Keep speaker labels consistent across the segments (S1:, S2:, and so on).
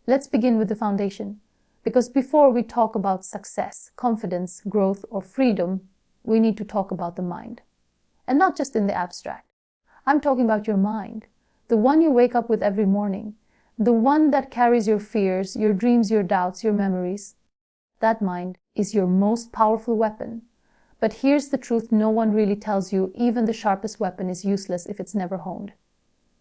S1: Let's begin with the foundation, because before we talk about success, confidence, growth, or freedom, we need to talk about the mind. And not just in the abstract. I'm talking about your mind, the one you wake up with every morning, the one that carries your fears, your dreams, your doubts, your memories. That mind is your most powerful weapon. But here's the truth no one really tells you: even the sharpest weapon is useless if it's never honed.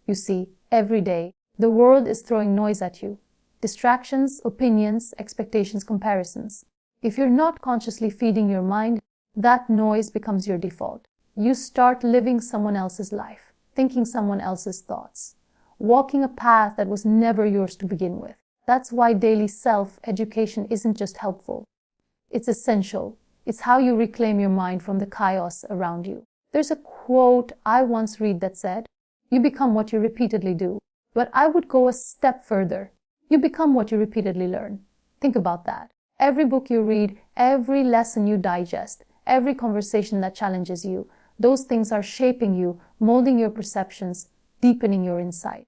S1: You see, every day, the world is throwing noise at you. Distractions, opinions, expectations, comparisons. If you're not consciously feeding your mind, that noise becomes your default. You start living someone else's life, thinking someone else's thoughts, walking a path that was never yours to begin with. That's why daily self-education isn't just helpful. It's essential. It's how you reclaim your mind from the chaos around you. There's a quote I once read that said, "You become what you repeatedly do." But I would go a step further. You become what you repeatedly learn. Think about that. Every book you read, every lesson you digest, every conversation that challenges you, those things are shaping you, molding your perceptions, deepening your insight.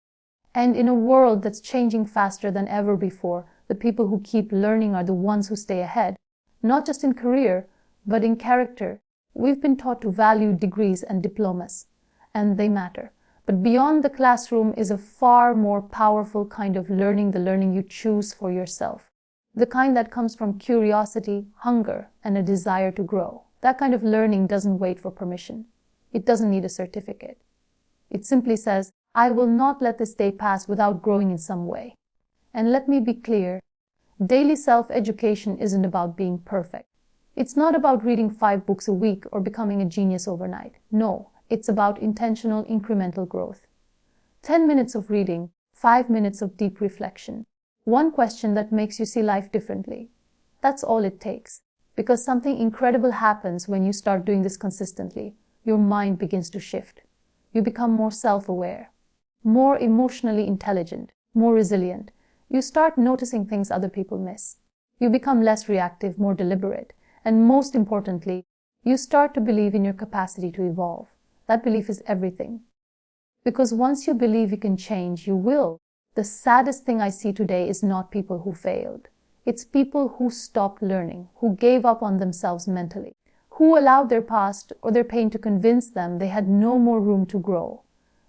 S1: And in a world that's changing faster than ever before, the people who keep learning are the ones who stay ahead, not just in career, but in character. We've been taught to value degrees and diplomas, and they matter. But beyond the classroom is a far more powerful kind of learning, the learning you choose for yourself. The kind that comes from curiosity, hunger, and a desire to grow. That kind of learning doesn't wait for permission. It doesn't need a certificate. It simply says, I will not let this day pass without growing in some way. And let me be clear, daily self-education isn't about being perfect. It's not about reading 5 books a week or becoming a genius overnight. No, it's about intentional, incremental growth. 10 minutes of reading, 5 minutes of deep reflection. One question that makes you see life differently. That's all it takes. Because something incredible happens when you start doing this consistently. Your mind begins to shift. You become more self-aware, more emotionally intelligent, more resilient. You start noticing things other people miss. You become less reactive, more deliberate. And most importantly, you start to believe in your capacity to evolve. That belief is everything. Because once you believe you can change, you will. The saddest thing I see today is not people who failed. It's people who stopped learning, who gave up on themselves mentally, who allowed their past or their pain to convince them they had no more room to grow.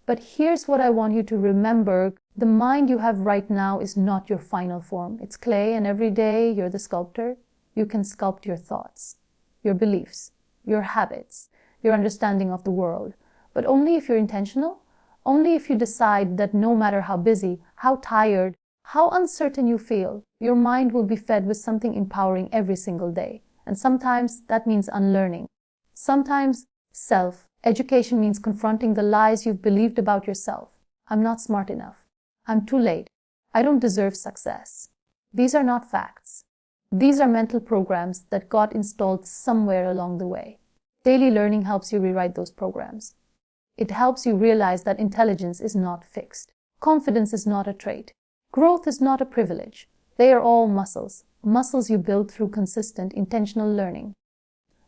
S1: But here's what I want you to remember. The mind you have right now is not your final form. It's clay, and every day you're the sculptor. You can sculpt your thoughts, your beliefs, your habits, your understanding of the world. But only if you're intentional, only if you decide that no matter how busy, how tired, how uncertain you feel, your mind will be fed with something empowering every single day. And sometimes that means unlearning. Sometimes self-education means confronting the lies you've believed about yourself. I'm not smart enough. I'm too late. I don't deserve success. These are not facts. These are mental programs that got installed somewhere along the way. Daily learning helps you rewrite those programs. It helps you realize that intelligence is not fixed. Confidence is not a trait. Growth is not a privilege. They are all muscles. Muscles you build through consistent, intentional learning.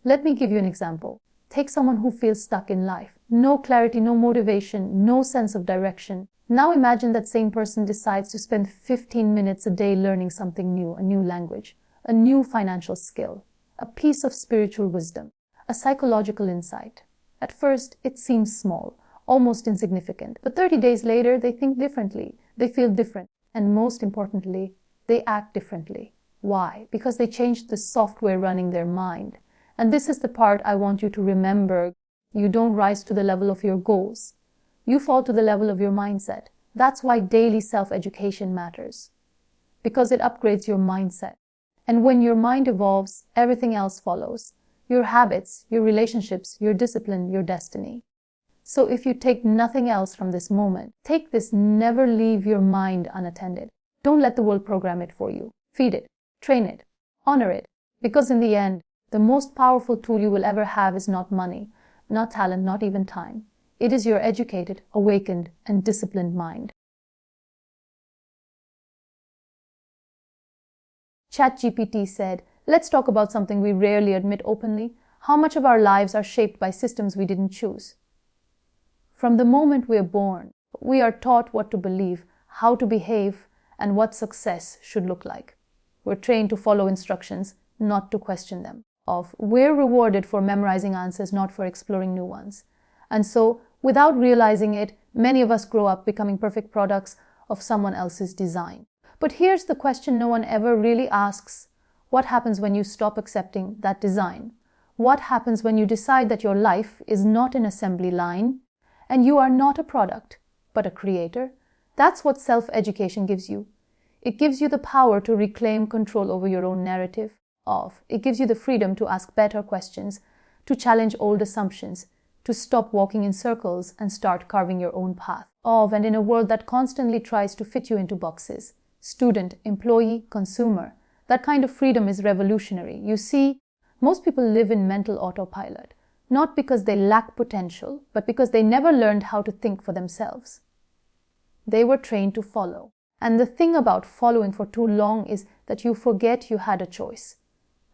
S1: Let me give you an example. Take someone who feels stuck in life. No clarity, no motivation, no sense of direction. Now imagine that same person decides to spend 15 minutes a day learning something new, a new language, a new financial skill, a piece of spiritual wisdom, a psychological insight. At first, it seems small, almost insignificant. But 30 days later, they think differently, they feel different, and most importantly, they act differently. Why? Because they changed the software running their mind. And this is the part I want you to remember. You don't rise to the level of your goals. You fall to the level of your mindset. That's why daily self-education matters. Because it upgrades your mindset. And when your mind evolves, everything else follows. Your habits, your relationships, your discipline, your destiny. So if you take nothing else from this moment, take this: never leave your mind unattended. Don't let the world program it for you. Feed it, train it, honor it. Because in the end, the most powerful tool you will ever have is not money, not talent, not even time. It is your educated, awakened, and disciplined mind. ChatGPT said, let's talk about something we rarely admit openly. How much of our lives are shaped by systems we didn't choose? From the moment we are born, we are taught what to believe, how to behave, and what success should look like. We're trained to follow instructions, not to question them. We're rewarded for memorizing answers, not for exploring new ones. And so, without realizing it, many of us grow up becoming perfect products of someone else's design. But here's the question no one ever really asks. What happens when you stop accepting that design? What happens when you decide that your life is not an assembly line and you are not a product, but a creator? That's what self-education gives you. It gives you the power to reclaim control over your own narrative. It gives you the freedom to ask better questions, to challenge old assumptions, to stop walking in circles and start carving your own path. And in a world that constantly tries to fit you into boxes, student, employee, consumer, that kind of freedom is revolutionary. You see, most people live in mental autopilot, not because they lack potential, but because they never learned how to think for themselves. They were trained to follow. And the thing about following for too long is that you forget you had a choice.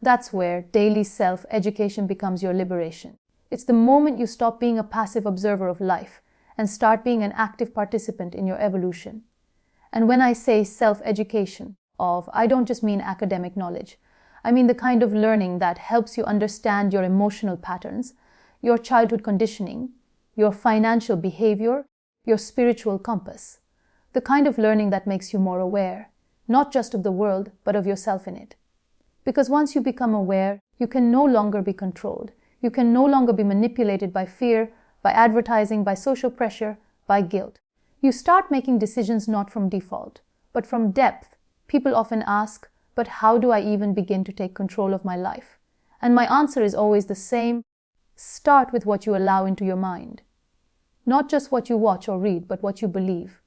S1: That's where daily self-education becomes your liberation. It's the moment you stop being a passive observer of life and start being an active participant in your evolution. And when I say self-education, I don't just mean academic knowledge. I mean the kind of learning that helps you understand your emotional patterns, your childhood conditioning, your financial behavior, your spiritual compass. The kind of learning that makes you more aware, not just of the world, but of yourself in it. Because once you become aware, you can no longer be controlled. You can no longer be manipulated by fear, by advertising, by social pressure, by guilt. You start making decisions not from default, but from depth. People often ask, but how do I even begin to take control of my life? And my answer is always the same. Start with what you allow into your mind. Not just what you watch or read, but what you believe.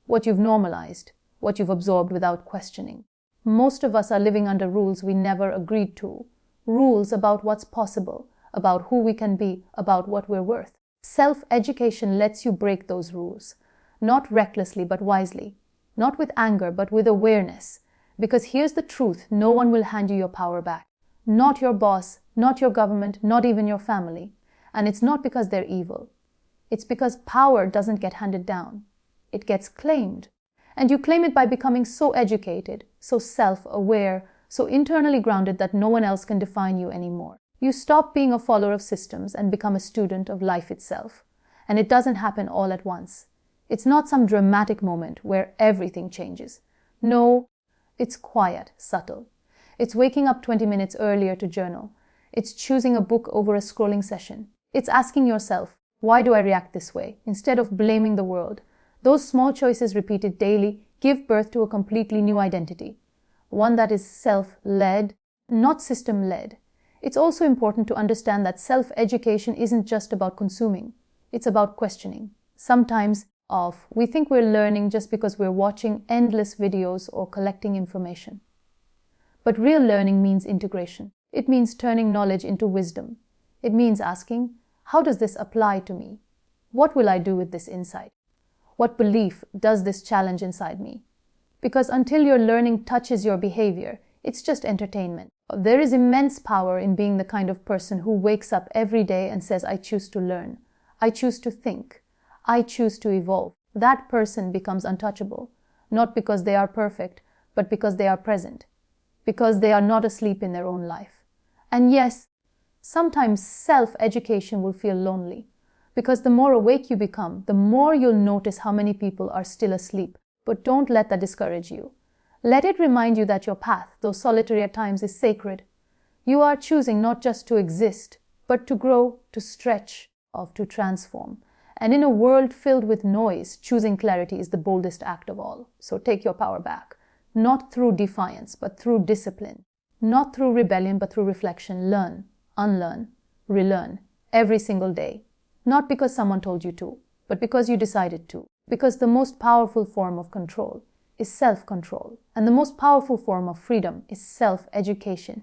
S1: What you've normalized, what you've absorbed without questioning. Most of us are living under rules we never agreed to. Rules about what's possible, about who we can be, about what we're worth. Self-education lets you break those rules. Not recklessly, but wisely. Not with anger, but with awareness. Because here's the truth, no one will hand you your power back. Not your boss, not your government, not even your family. And it's not because they're evil. It's because power doesn't get handed down. It gets claimed. And you claim it by becoming so educated, so self-aware, so internally grounded that no one else can define you anymore. You stop being a follower of systems and become a student of life itself. And it doesn't happen all at once. It's not some dramatic moment where everything changes. No, it's quiet, subtle. It's waking up 20 minutes earlier to journal. It's choosing a book over a scrolling session. It's asking yourself, why do I react this way? Instead of blaming the world. Those small choices repeated daily give birth to a completely new identity. One that is self-led, not system-led. It's also important to understand that self-education isn't just about consuming. It's about questioning. Sometimes, we think we're learning just because we're watching endless videos or collecting information. But real learning means integration. It means turning knowledge into wisdom. It means asking, how does this apply to me? What will I do with this insight? What belief does this challenge inside me? Because until your learning touches your behavior, it's just entertainment. There is immense power in being the kind of person who wakes up every day and says, I choose to learn. I choose to think. I choose to evolve. That person becomes untouchable, not because they are perfect, but because they are present, because they are not asleep in their own life. And yes, sometimes self-education will feel lonely, because the more awake you become, the more you'll notice how many people are still asleep. But don't let that discourage you. Let it remind you that your path, though solitary at times, is sacred. You are choosing not just to exist, but to grow, to stretch, to transform. And in a world filled with noise, choosing clarity is the boldest act of all. So take your power back. Not through defiance, but through discipline. Not through rebellion, but through reflection. Learn, unlearn, relearn, every single day. Not because someone told you to, but because you decided to. Because the most powerful form of control is self-control. And the most powerful form of freedom is self-education.